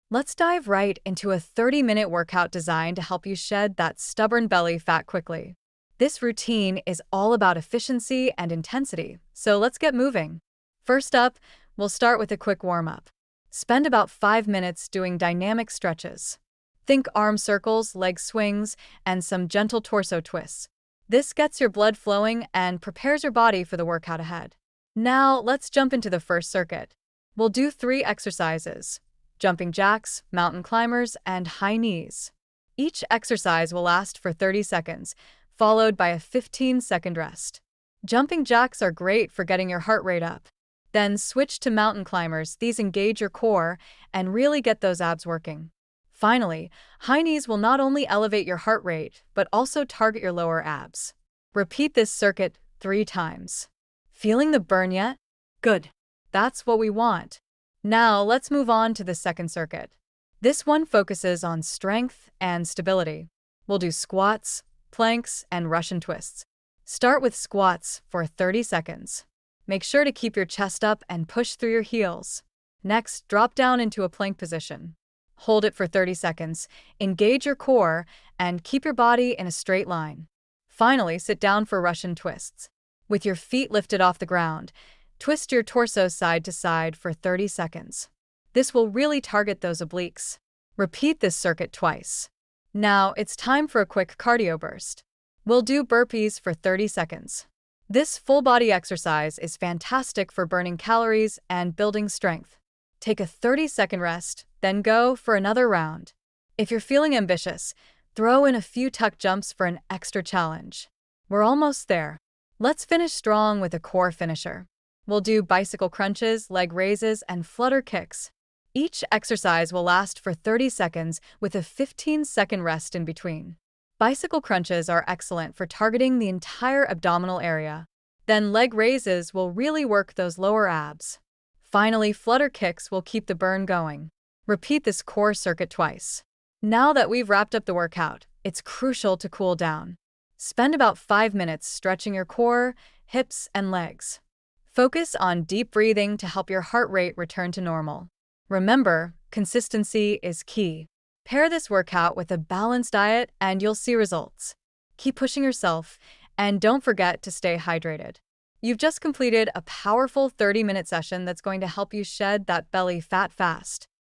Let's dive right into a 30-minute workout designed to help you shed that stubborn belly fat quickly. This routine is all about efficiency and intensity, so let's get moving. First up, we'll start with a quick warm-up. Spend about 5 minutes doing dynamic stretches. Think arm circles, leg swings, and some gentle torso twists. This gets your blood flowing and prepares your body for the workout ahead. Now, let's jump into the first circuit. We'll do 3 exercises: jumping jacks, mountain climbers, and high knees. Each exercise will last for 30 seconds, followed by a 15-second rest. Jumping jacks are great for getting your heart rate up. Then switch to mountain climbers. These engage your core and really get those abs working. Finally, high knees will not only elevate your heart rate, but also target your lower abs. Repeat this circuit 3 times. Feeling the burn yet? Good. That's what we want. Now, let's move on to the second circuit. This one focuses on strength and stability. We'll do squats, planks, and Russian twists. Start with squats for 30 seconds. Make sure to keep your chest up and push through your heels. Next, drop down into a plank position. Hold it for 30 seconds, engage your core, and keep your body in a straight line. Finally, sit down for Russian twists. With your feet lifted off the ground, twist your torso side to side for 30 seconds. This will really target those obliques. Repeat this circuit twice. Now, it's time for a quick cardio burst. We'll do burpees for 30 seconds. This full-body exercise is fantastic for burning calories and building strength. Take a 30-second rest, then go for another round. If you're feeling ambitious, throw in a few tuck jumps for an extra challenge. We're almost there. Let's finish strong with a core finisher. We'll do bicycle crunches, leg raises, and flutter kicks. Each exercise will last for 30 seconds with a 15-second rest in between. Bicycle crunches are excellent for targeting the entire abdominal area. Then leg raises will really work those lower abs. Finally, flutter kicks will keep the burn going. Repeat this core circuit twice. Now that we've wrapped up the workout, it's crucial to cool down. Spend about 5 minutes stretching your core, hips, and legs. Focus on deep breathing to help your heart rate return to normal. Remember, consistency is key. Pair this workout with a balanced diet and you'll see results. Keep pushing yourself, and don't forget to stay hydrated. You've just completed a powerful 30-minute session that's going to help you shed that belly fat fast.